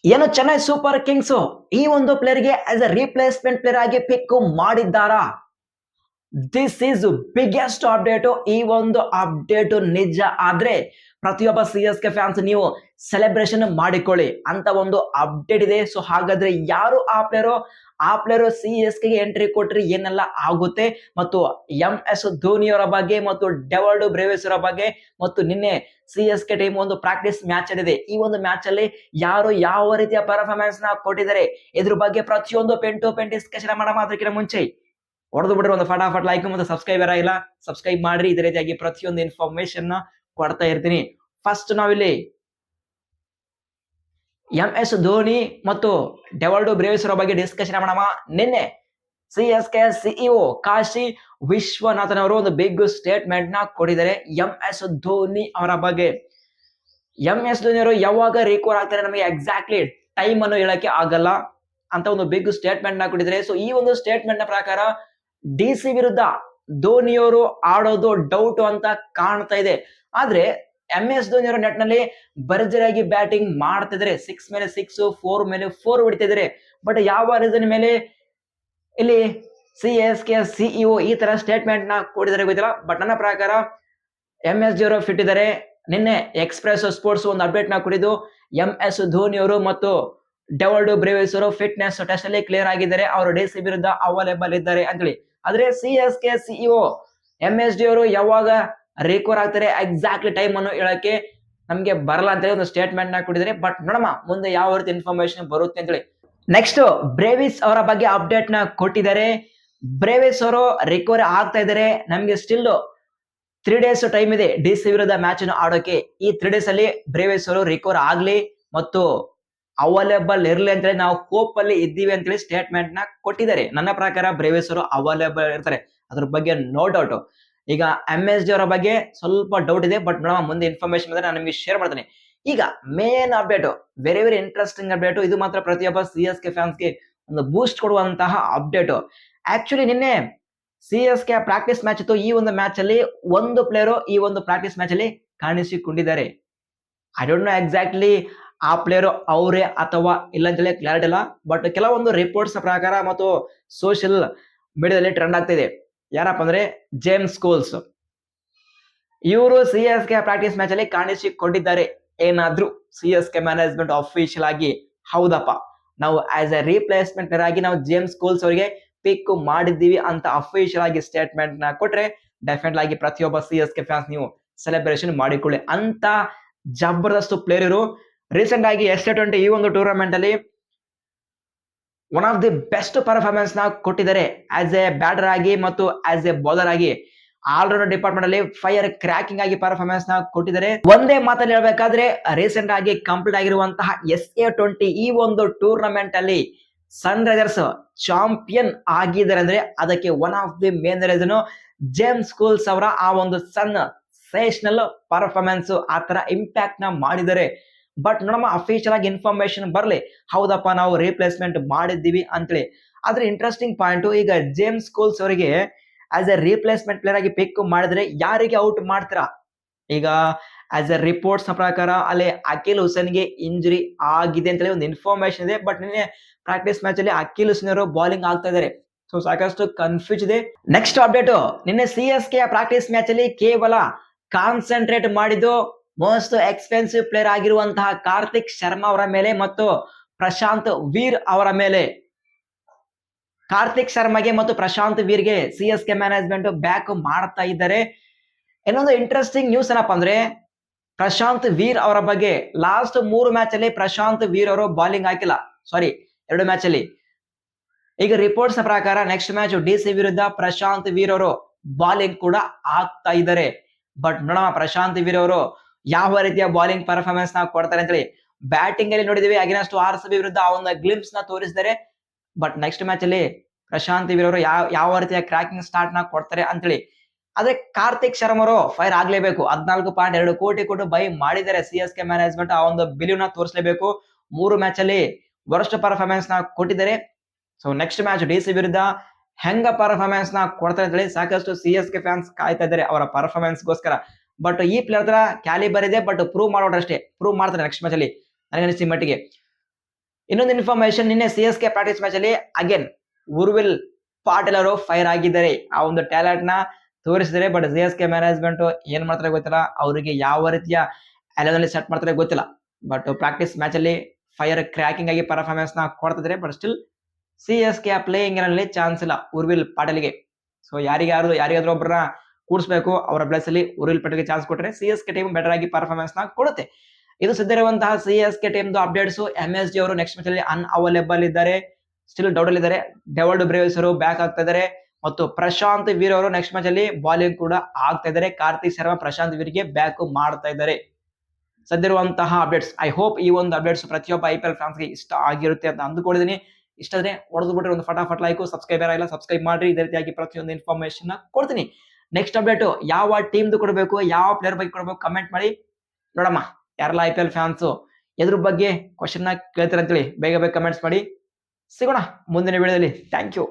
ಏನು Chennai super kings ಈ ಒಂದು ಪ್ಲೇಯರ್ಗೆ ಆಸ್ ಎ ರಿಪ್ಲೇಸ್ಮೆಂಟ್ ಪ್ಲೇಯರ್ ಆಗಿ ಪಿಕ್ ಮಾಡಿದ್ದಾರಾ? This is biggest update. ಈ ಒಂದು ಅಪ್ಡೇಟ್ ನಿಜ ಆದ್ರೆ ಪ್ರತಿಯೊಬ್ಬ ಸಿ ಎಸ್ ಕೆ ಫ್ಯಾನ್ಸ್ ನೀವು ಸೆಲೆಬ್ರೇಷನ್ ಮಾಡಿಕೊಳ್ಳಿ ಅಂತ ಒಂದು ಅಪ್ಡೇಟ್ ಇದೆ. ಸೊ ಹಾಗಾದ್ರೆ ಯಾರು ಆ player C S K entry ಕೊಟ್ರಿ ಏನೆಲ್ಲ ಆಗುತ್ತೆ ಮತ್ತು ಎಂ ಎಸ್ ಧೋನಿ ಅವರ ಬಗ್ಗೆ ಮತ್ತು ಡೆವಲ್ಡ್ ಬ್ರೇವಿಸ್ ಅವರ ಬಗ್ಗೆ ಮತ್ತು ನಿನ್ನೆ ಸಿ ಎಸ್ ಕೆ ಟೀಮ್ ಒಂದು ಪ್ರಾಕ್ಟೀಸ್ ಮ್ಯಾಚ್ ಆಡಿದೆ. ಈ ಒಂದು ಮ್ಯಾಚ್ ಅಲ್ಲಿ ಯಾರು ಯಾವ ರೀತಿಯ ಪರ್ಫಾರ್ಮೆನ್ಸ್ ನ ಕೊಟ್ಟಿದ್ದಾರೆ ಇದ್ರ ಬಗ್ಗೆ ಪ್ರತಿಯೊಂದು ಪೆನ್ ಟು ಪೆನ್ ಡಿಸ್ಕಷನ್ ಮಾಡೋಣ. ಅದಕ್ಕಿಂತ ಮುಂಚೆ ಹೊಡೆದು ಬಿಡ್ರಿ ಒಂದು ಫಟಾಫಟ್ ಲೈಕ್ ಮತ್ತು ಸಬ್ಸ್ಕ್ರೈಬರ್ ಆಗಿಲ್ಲ ಸಬ್ಸ್ಕ್ರೈಬ್ ಮಾಡ್ರಿ. ಇದೇ ರೀತಿಯಾಗಿ ಪ್ರತಿಯೊಂದು ಇನ್ಫಾರ್ಮೇಶನ್ ಕೊಡ್ತಾ ಇರ್ತೀನಿ. ಫಸ್ಟ್ ನಾವಿಲ್ಲಿ ಎಂ ಎಸ್ ಧೋನಿ ಮತ್ತು ಡೆವಲ್ಡ್ ಬ್ರೇವಿಸ್ ಅವರ ಬಗ್ಗೆ ಡಿಸ್ಕಷನ್ ಮಾಡೋಣ. ನಿನ್ನೆ C S K CEO Kasi Viswanathan ಅವರು ಒಂದು ಬಿಗ್ ಸ್ಟೇಟ್ಮೆಂಟ್ ನ ಕೊಟ್ಟಿದ್ದಾರೆ ಎಂ ಎಸ್ ಧೋನಿ ಅವರ ಬಗ್ಗೆ. ಎಂ ಎಸ್ ಧೋನಿ ಅವರು ಯಾವಾಗ ರಿಕವರ್ ಆಗ್ತಾರೆ ನಮಗೆ ಎಕ್ಸಾಕ್ಟ್ಲಿ ಟೈಮ್ ಅನ್ನು ಹೇಳಕ್ಕೆ ಆಗಲ್ಲ ಅಂತ ಒಂದು ಬಿಗ್ ಸ್ಟೇಟ್ಮೆಂಟ್ ನ ಕೊಟ್ಟಿದ್ದಾರೆ. ಸೊ ಈ ಒಂದು ಸ್ಟೇಟ್ಮೆಂಟ್ ನ ಪ್ರಕಾರ ಡಿ ಸಿ ವಿರುದ್ಧ ಧೋನಿಯವರು ಆಡೋದು ಡೌಟ್ ಅಂತ ಕಾಣ್ತಾ ಇದೆ. ಆದ್ರೆ ಎಂ ಎಸ್ ಧೋನಿ ಅವರ ನೆಟ್ ನಲ್ಲಿ ಭರ್ಜರಿಯಾಗಿ ಬ್ಯಾಟಿಂಗ್ ಮಾಡ್ತಿದ್ರೆ 6 ಮೇಲೆ 6 4 ಮೇಲೆ 4 ಹೊಡಿತಿದ್ದಾರೆ. ಬಟ್ ಯಾವ ರೀಸನ್ ಮೇಲೆ ಇಲ್ಲಿ ಸಿ ಎಸ್ ಕೆ ಸಿಇಒ ಈ ತರ ಸ್ಟೇಟ್ಮೆಂಟ್ ನ ಕೊಟ್ಟಿದ್ದಾರೆ ಗೊತ್ತಿಲ್ಲ. ಬಟ್ ನನ್ನ ಪ್ರಕಾರ ಎಂ ಎಸ್ ಡಿ ಅವರು ಫಿಟ್ ಇದ್ದಾರೆ. ನಿನ್ನೆ ಎಕ್ಸ್ಪ್ರೆಸ್ ಸ್ಪೋರ್ಟ್ಸ್ ಒಂದು ಅಪ್ಡೇಟ್ ನ ಕೊಟ್ಟಿದ್ದು ಎಂ ಎಸ್ ಧೋನಿ ಅವರು ಮತ್ತು ಡೆವಲ್ಡ್ ಬ್ರೇವಿಸ್ ಅವರು ಫಿಟ್ನೆಸ್ ಟೆಸ್ಟ್ ಅಲ್ಲಿ ಕ್ಲಿಯರ್ ಆಗಿದ್ದಾರೆ. ಅವರು ಡಿ ಸಿ ವಿರುದ್ಧ ಅವೈಲೇಬಲ್ ಇದ್ದಾರೆ ಅಂತೇಳಿ. ಆದ್ರೆ C S K CEO M S D ಅವರು ಯಾವಾಗ ರಿಕವರ್ ಆಗ್ತಾರೆ ಎಕ್ಸಾಕ್ಟ್ಲಿ ಟೈಮ್ ಅನ್ನು ಹೇಳಕ್ಕೆ ನಮ್ಗೆ ಬರಲ್ಲ ಅಂತ ಹೇಳಿ ಒಂದು ಸ್ಟೇಟ್ಮೆಂಟ್ ನ ಕೊಟ್ಟಿದ್ದಾರೆ. ಬಟ್ ನೋಡಮ್ಮ ಮುಂದೆ ಯಾವ ರೀತಿ ಇನ್ಫಾರ್ಮೇಶನ್ ಬರುತ್ತೆ ಅಂತೇಳಿ. ನೆಕ್ಸ್ಟ್ ಬ್ರೇವಿಸ್ ಅವರ ಬಗ್ಗೆ ಅಪ್ಡೇಟ್ ನ ಕೊಟ್ಟಿದ್ದಾರೆ. ಬ್ರೇವಿಸ್ ಅವರು ರಿಕವರಿ ಆಗ್ತಾ ಇದ್ದಾರೆ. ನಮ್ಗೆ ಸ್ಟಿಲ್ 3 ಡೇಸ್ ಟೈಮ್ ಇದೆ ಡಿ ಸಿ ವಿರುದ್ಧ ಮ್ಯಾಚ್ ಅನ್ನು ಆಡೋಕೆ. ಈ 3 ಡೇಸ್ ಅಲ್ಲಿ ಬ್ರೇವಿಸ್ ಅವರು ರಿಕವರ್ ಆಗ್ಲಿ ಮತ್ತು ಅವೈಲೇಬಲ್ ಇರ್ಲಿ ಅಂತ ಹೇಳಿ ನಾವು ಹೋಪ್ ಅಲ್ಲಿ ಇದ್ದೀವಿ ಅಂತ ಹೇಳಿ ಸ್ಟೇಟ್ಮೆಂಟ್ ನ ಕೊಟ್ಟಿದ್ದಾರೆ. ನನ್ನ ಪ್ರಕಾರ ಬ್ರೇವಿಸ್ ಅವರು ಅವೈಲೇಬಲ್ ಇರ್ತಾರೆ, ಅದ್ರ ಬಗ್ಗೆ ನೋ ಡೌಟ್. ಈಗ ಎಂ ಎಸ್ ಡಿ ಅವರ ಬಗ್ಗೆ ಸ್ವಲ್ಪ ಡೌಟ್ ಇದೆ. ಬಟ್ ನೋಡೋಣ ಮುಂದೆ ಇನ್ಫಾರ್ಮೇಶನ್ ಬಂದ್ರೆ ನಾನು ನಿಮಗೆ ಶೇರ್ ಮಾಡ್ತೇನೆ. ಈಗ main update, very very interesting update. ಇದು ಮಾತ್ರ ಪ್ರತಿಯೊಬ್ಬ ಸಿ ಎಸ್ ಕೆ ಫ್ಯಾನ್ಸ್ ಗೆ ಒಂದು ಬೂಸ್ಟ್ ಕೊಡುವಂತಹ ಅಪ್ಡೇಟ್. ಆಕ್ಚುಲಿ ನಿನ್ನೆ C S K practice match ಇತ್ತು. ಈ ಒಂದು ಮ್ಯಾಚ್ ಅಲ್ಲಿ ಒಂದು ಪ್ಲೇಯರ್ ಈ ಒಂದು ಪ್ರಾಕ್ಟೀಸ್ ಮ್ಯಾಚ್ ಅಲ್ಲಿ ಕಾಣಿಸಿಕೊಂಡಿದ್ದಾರೆ. ಐ ಡೋಂಟ್ ನೋ ಎಕ್ಸಾಕ್ಟ್ಲಿ ಆ ಪ್ಲೇಯರ್ ಅವರೇ ಅಥವಾ ಇಲ್ಲ ಅಂತೇಳಿ ಕ್ಲಾರಿಟಿ ಇಲ್ಲ. ಬಟ್ ಕೆಲವೊಂದು ರಿಪೋರ್ಟ್ಸ್ ಪ್ರಕಾರ ಮತ್ತು ಸೋಷಿಯಲ್ ಮೀಡಿಯಾದಲ್ಲಿ ಟ್ರೆಂಡ್ ಆಗ್ತಿದೆ. ಯಾರಪ್ಪ ಅಂದ್ರೆ ಜೇಮ್ಸ್ ಕೋಲ್ಸ್. ಇವರು C S K practice match ಅಲ್ಲಿ ಕಾಣಿಸಿಕೊಂಡಿದ್ದಾರೆ. ಏನಾದ್ರೂ C S K management official ಆಗಿ ಹೌದಪ್ಪ ನಾವು ಆಸ್ ಎ ರಿಪ್ಲೇಸ್ಮೆಂಟ್ ಆಗಿ ನಾವು ಜೇಮ್ಸ್ ಕೋಲ್ಸ್ ಅವರಿಗೆ ಪಿಕ್ ಮಾಡಿದ್ದೀವಿ ಅಂತ ಅಫಿಷಿಯಲ್ ಆಗಿ ಸ್ಟೇಟ್ಮೆಂಟ್ ನ ಕೊಟ್ರೆ ಡೆಫಿನೆಟ್ ಆಗಿ ಪ್ರತಿಯೊಬ್ಬ ಸಿ ಎಸ್ ಕೆ ಫ್ಯಾನ್ಸ್ ನೀವು ಸೆಲೆಬ್ರೇಷನ್ ಮಾಡಿಕೊಳ್ಳಿ. ಅಂತ ಜಬರ್ದಸ್ತ್ ಪ್ಲೇಯರ್ ಇರು. ರೀಸೆಂಟ್ ಆಗಿ S20 ಈ ಒಂದು ಟೂರ್ನಮೆಂಟ್ ಅಲ್ಲಿ one of the best performance ನ ಕೊಟ್ಟಿದ್ದಾರೆ ಆಸ್ ಎ ಬ್ಯಾಟರ್ ಆಗಿ ಮತ್ತು ಆಸ್ ಎ ಬೌಲರ್ ಆಗಿ. ಆಲ್ರೌಂಡರ್ ಡಿಪಾರ್ಟ್ಮೆಂಟ್ ಅಲ್ಲಿ ಫೈರ್ ಕ್ರ್ಯಾಕಿಂಗ್ ಆಗಿ ಪರ್ಫಾರ್ಮೆನ್ಸ್ ನ ಕೊಟ್ಟಿದ್ದಾರೆ. ಒಂದೇ ಮಾತಲ್ಲಿ ಹೇಳ್ಬೇಕಾದ್ರೆ ರೀಸೆಂಟ್ ಆಗಿ ಕಂಪ್ಲೀಟ್ ಆಗಿರುವಂತಹ SA20 ಈ ಒಂದು ಟೂರ್ನಮೆಂಟ್ ಅಲ್ಲಿ ಸನ್ ರೈಸರ್ಸ್ ಚಾಂಪಿಯನ್ ಆಗಿದ್ದಾರೆ ಅಂದ್ರೆ ಅದಕ್ಕೆ one of the main reason James ಕೋಲ್ಸ್ ಅವರ ಆ ಒಂದು ಸೆನ್ಸೇಷನಲ್ ಪರ್ಫಾರ್ಮೆನ್ಸ್, ಆ ತರ ಇಂಪ್ಯಾಕ್ಟ್ ನ ಮಾಡಿದ್ದಾರೆ. ಬಟ್ ನೋಡಮ್ಮ ಅಫಿಷಿಯಲ್ ಆಗಿ ಇನ್ಫಾರ್ಮೇಶನ್ ಬರ್ಲಿ ಹೌದಪ್ಪ ನಾವು ರಿಪ್ಲೇಸ್ಮೆಂಟ್ ಮಾಡಿದ್ದೀವಿ ಅಂತೇಳಿ. ಆದ್ರೆ ಇಂಟ್ರೆಸ್ಟಿಂಗ್ ಪಾಯಿಂಟ್, ಈಗ ಜೇಮ್ಸ್ ಕೋಲ್ಸ್ ಅವರಿಗೆ ಆಸ್ ಎ ರಿಪ್ಲೇಸ್ಮೆಂಟ್ ಪ್ಲೇಯರ್ ಆಗಿ ಪಿಕ್ ಮಾಡಿದ್ರೆ ಯಾರಿಗೆ ಔಟ್ ಮಾಡ್ತೀರಾ? ಈಗ ಆಸ್ ಎ ರಿಪೋರ್ಟ್ಸ್ ನ ಪ್ರಕಾರ ಅಲ್ಲಿ ಅಖಿಲ್ ಹುಸೇನ್ಗೆ ಇಂಜುರಿ ಆಗಿದೆ ಅಂತ ಹೇಳಿ ಒಂದು ಇನ್ಫಾರ್ಮೇಶನ್ ಇದೆ. ಬಟ್ ನಿನ್ನೆ ಪ್ರಾಕ್ಟೀಸ್ ಮ್ಯಾಚ್ ಅಲ್ಲಿ ಅಖಿಲ್ ಹುಸೇನ್ ಅವರು ಬೌಲಿಂಗ್ ಆಗ್ತಾ ಇದ್ದಾರೆ. ಸೊ ಸಾಕಷ್ಟು ಕನ್ಫ್ಯೂಸ್ ಇದೆ. ನೆಕ್ಸ್ಟ್ ಅಪ್ಡೇಟ್, ನಿನ್ನೆ C S K practice match ಅಲ್ಲಿ ಕೇವಲ ಕಾನ್ಸಂಟ್ರೇಟ್ ಮಾಡಿದ್ದು ಮೋಸ್ಟ್ ಎಕ್ಸ್ಪೆನ್ಸಿವ್ ಪ್ಲೇಯರ್ ಆಗಿರುವಂತಹ ಕಾರ್ತಿಕ್ ಶರ್ಮಾ ಅವರ ಮೇಲೆ ಮತ್ತು ಪ್ರಶಾಂತ್ ವೀರ್ ಅವರ ಮೇಲೆ. ಕಾರ್ತಿಕ್ ಶರ್ಮಾಗೆ ಮತ್ತು ಪ್ರಶಾಂತ್ ವೀರ್ಗೆ C S K management back ಮಾಡ್ತಾ ಇದ್ದಾರೆ. ಇನ್ನೊಂದು ಇಂಟ್ರೆಸ್ಟಿಂಗ್ ನ್ಯೂಸ್ ಏನಪ್ಪಾ ಅಂದ್ರೆ ಪ್ರಶಾಂತ್ ವೀರ್ ಅವರ ಬಗ್ಗೆ. ಲಾಸ್ಟ್ 3 ಮ್ಯಾಚ್ ಅಲ್ಲಿ ಪ್ರಶಾಂತ್ ವೀರ್ ಅವರು ಬೌಲಿಂಗ್ ಹಾಕಿಲ್ಲ, ಸಾರಿ 2 ಮ್ಯಾಚ್ ಅಲ್ಲಿ. ಈಗ ರಿಪೋರ್ಟ್ಸ್ ಪ್ರಕಾರ ನೆಕ್ಸ್ಟ್ ಮ್ಯಾಚ್ ಡಿ ಸಿ ವಿರುದ್ಧ ಪ್ರಶಾಂತ್ ವೀರ್ ಅವರು ಬೌಲಿಂಗ್ ಕೂಡ ಆಗ್ತಾ ಇದ್ದಾರೆ. ಬಟ್ ನೋಡೋಣ ಪ್ರಶಾಂತ್ ವೀರ್ ಅವರು ಯಾವ ರೀತಿಯ ಬೌಲಿಂಗ್ ಪರ್ಫಾರ್ಮೆನ್ಸ್ ನ ಕೊಡ್ತಾರೆ ಅಂತೇಳಿ. ಬ್ಯಾಟಿಂಗ್ ಅಲ್ಲಿ ನೋಡಿದೀವಿ ಅಗೇನ್ಸ್ಟ್ RCB ವಿರುದ್ಧ ಆ ಒಂದು ಗ್ಲಿಮ್ಸ್ ನ ತೋರಿಸಿದ್ದಾರೆ. ಬಟ್ ನೆಕ್ಸ್ಟ್ ಮ್ಯಾಚ್ ಅಲ್ಲಿ ಪ್ರಶಾಂತ್ ವೀರ್ ಅವರು ಯಾವ ರೀತಿಯ ಕ್ರಾಕಿಂಗ್ ಸ್ಟಾರ್ಟ್ ನ ಕೊಡ್ತಾರೆ ಅಂತೇಳಿ. ಆದ್ರೆ ಕಾರ್ತಿಕ್ ಶರ್ಮಾ ಅವರು ಫೈರ್ ಆಗ್ಲೇಬೇಕು. 14.2 ಕೋಟಿ ಕೊಟ್ಟು ಬೈ ಮಾಡಿದ್ದಾರೆ ಸಿ ಎಸ್ ಕೆ ಮ್ಯಾನೇಜ್ಮೆಂಟ್. ಆ ಒಂದು ಬಿಲೀವ್ ನ ತೋರಿಸಲೇಬೇಕು. 3 ಮ್ಯಾಚ್ ಅಲ್ಲಿ ವರ್ಸ್ಟ್ ಪರ್ಫಾರ್ಮೆನ್ಸ್ ನ ಕೊಟ್ಟಿದ್ದಾರೆ. So next match D C ವಿರುದ್ಧ ಹೆಂಗ ಪರ್ಫಾರ್ಮೆನ್ಸ್ ನ ಕೊಡ್ತಾರೆ ಅಂತ ಹೇಳಿ ಸಾಕಷ್ಟು ಸಿ ಎಸ್ ಕೆ ಫ್ಯಾನ್ಸ್ ಕಾಯ್ತಾ ಇದ್ದಾರೆ ಅವರ ಪರ್ಫಾರ್ಮೆನ್ಸ್ ಗೋಸ್ಕರ. ಬಟ್ ಈ ಪ್ಲೇಯರ್ ಹತ್ರ ಕ್ಯಾಲಿಬರ್ ಇದೆ, ಬಟ್ ಪ್ರೂವ್ ಮಾಡೋಡ್ರಷ್ಟೇ. ಪ್ರೂವ್ ಮಾಡ್ತಾರೆ ನೆಕ್ಸ್ಟ್ ಮ್ಯಾಚ್ ಅಲ್ಲಿ ನನಗನ್ನಿಸಿದ ಮಟ್ಟಿಗೆ. ಇನ್ನೊಂದು ಇನ್ಫಾರ್ಮೇಶನ್, ನಿನ್ನೆ CSK ಪ್ರಾಕ್ಟೀಸ್ ಮ್ಯಾಚ್ ಅಲ್ಲಿ ಅಗೇನ್ ಉರ್ವಿಲ್ ಪಾಟೀಲ್ ಅವರು ಫೈರ್ ಆಗಿದ್ದಾರೆ. ಆ ಒಂದು ಟ್ಯಾಲೆಂಟ್ ನ ತೋರಿಸಿದರೆ. ಬಟ್ CSK ಮ್ಯಾನೇಜ್ಮೆಂಟ್ ಏನ್ ಮಾಡ್ತಾರೆ ಗೊತ್ತಿಲ್ಲ, ಅವರಿಗೆ ಯಾವ ರೀತಿಯ ಅಲ್ಲಿ ಸೆಟ್ ಮಾಡ್ತಾರೆ ಗೊತ್ತಿಲ್ಲ. ಬಟ್ ಪ್ರಾಕ್ಟೀಸ್ ಮ್ಯಾಚ್ ಅಲ್ಲಿ ಫೈರ್ ಕ್ರ್ಯಾಕಿಂಗ್ ಆಗಿ ಪರ್ಫಾರ್ಮೆನ್ಸ್ ನ ಕೊಡ್ತಿದ್ರೆ. ಬಟ್ ಸ್ಟಿಲ್ CSK ಪ್ಲೇಯಿಂಗ್ ನಲ್ಲಿ ಚಾನ್ಸ್ ಇಲ್ಲ ಉರ್ವಿಲ್ ಪಾಟೀಲ್ಗೆ. ಸೊ ಯಾರಿಗಾದ್ರೂ ಒಬ್ಬರನ್ನ ಕೂಡಿಸ್ಬೇಕು, ಅವರ ಪ್ಲೇಸ್ ಅಲ್ಲಿ ಉರ್ವಿಲ್ ಪಾಟೀಲ್ಗೆ ಚಾನ್ಸ್ ಕೊಟ್ಟರೆ CSK ಟೀಮ್ ಬೆಟರ್ ಆಗಿ ಪರ್ಫಾರ್ಮೆನ್ಸ್ ನ ಕೊಡುತ್ತೆ. ಇದು ಸದ್ಯವಿರುವಂತಹ CSK ಟೀಮ್ ಅಪ್ಡೇಟ್ಸ್. MSG ಅವರು ನೆಕ್ಸ್ಟ್ ಮ್ಯಾಚ್ ಅಲ್ಲಿ ಅನ್ಅವೈಲೇಬಲ್ ಇದ್ದಾರೆ, ಸ್ಟಿಲ್ ಡೌಟ್ ಅಲ್ಲಿ ಇದ್ದಾರೆ. ಡೆವಲ್ಡ್ ಬ್ರೇವ್ಸ್ ಅವರು ಬ್ಯಾಕ್ ಆಗ್ತಾ ಇದ್ದಾರೆ ಮತ್ತು ಪ್ರಶಾಂತ್ ವೀರ್ ಅವರು ನೆಕ್ಸ್ಟ್ ಮ್ಯಾಚ್ ಅಲ್ಲಿ ಬಾಲಿಂಗ್ ಕೂಡ ಆಗ್ತಾ ಇದ್ದಾರೆ. ಕಾರ್ತಿಕ್ ಶರ್ಮಾ ಪ್ರಶಾಂತ್ ವೀರ್ಗೆ ಬ್ಯಾಕ್ ಮಾಡ್ತಾ ಇದ್ದಾರೆ. ಸದ್ಯವಿರುವಂತಹ ಅಪ್ಡೇಟ್ಸ್. ಐ ಹೋಪ್ ಈ ಒಂದು ಅಪ್ಡೇಟ್ಸ್ ಪ್ರತಿಯೊಬ್ಬ IPL ಫ್ಯಾನ್ಸ್ಗೆ ಇಷ್ಟ ಆಗಿರುತ್ತೆ ಅಂತ ಅಂದುಕೊಂಡಿದ್ದೀನಿ. ಇಷ್ಟ ಆದ್ರೆ ಹೊಡೆದು ಬಿಟ್ರೆ ಒಂದು ಫಟಾಫಟ್ ಲೈಕ್, ಸಬ್ಸ್ಕ್ರೈಬರ್ ಇಲ್ಲ ಸಬ್ಸ್ಕ್ರೈಬ್ ಮಾಡ್ರಿ. ಇದೇ ರೀತಿಯಾಗಿ ಪ್ರತಿಯೊಂದು ಇನ್ಫಾರ್ಮೇಶನ್ ಕೊಡ್ತೀನಿ. ನೆಕ್ಸ್ಟ್ ಅಪ್ಡೇಟ್ ಯಾವ ಟೀಮ್ದು ಕೊಡಬೇಕು, ಯಾವ ಪ್ಲೇಯರ್ ಬಗ್ಗೆ ಕೊಡಬೇಕು ಕಮೆಂಟ್ ಮಾಡಿ ನೋಡಮ್ಮ. ಯಾರೆಲ್ಲ IPL ಫ್ಯಾನ್ಸ್ ಎದ್ರ ಬಗ್ಗೆ ಕ್ವಶನ್ ಕೇಳ್ತಾರೆ ಅಂತೇಳಿ ಬೇಗ ಕಮೆಂಟ್ಸ್ ಮಾಡಿ. ಸಿಗೋಣ ಮುಂದಿನ ವಿಡಿಯೋದಲ್ಲಿ. Thank you.